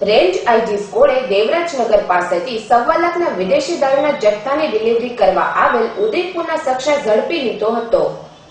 Range IG સ્કોડે Devrajnagar પાસેથી 1.25 લાખના વિદેશી દારૂના જથ્થાની ડિલિવરી કરવા આવેલ ઉદયપુરના શખ્સ ઝડપી લીધો હતો।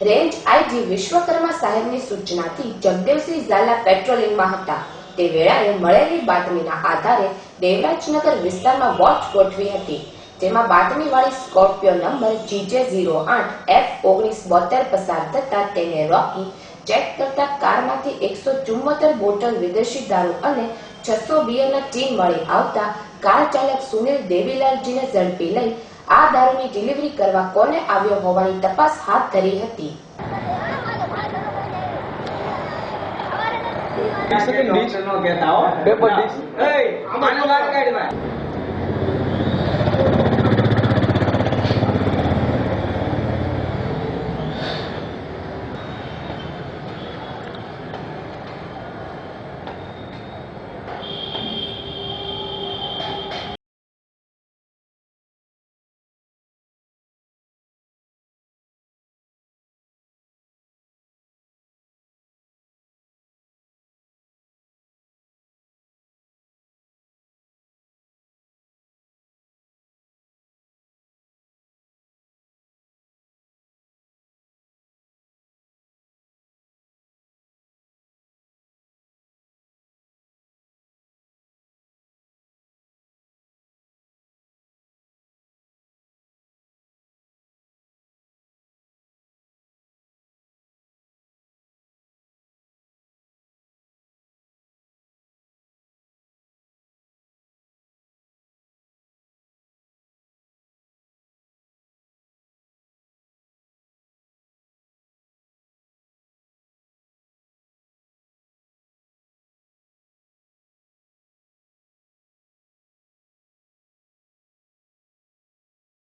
રેન્જ આઈજી વિશ્વકર્મા સાહેબની સૂચનાથી જગદેવસિંહ ઝાલા પેટ્રોલિંગમાં હતા। તે વેળાએ મળેલી બાતમીના આધારે દેવરાજનગર વિસ્તારમાં વોચ ગોઠવી હતી, જેમાં બાતમીવાળી સ્કોર્પિયો નંબર GJ08F1972 પસાર થતા તેને રોકી ચેક કરતા કારમાંથી 174 બોટલ વિદેશી દારૂ અને 600 બિયરના ટીન મળી આવતા કાર ચાલક સુનિલ દેવીલાલજીને ઝડપી લઈ આ દારૂની ડિલિવરી કરવા કોને આવ્યો હોવાની તપાસ હાથ ધરી હતી। Second dish, no get out. Paper dish. Hey, I'm not going to get it.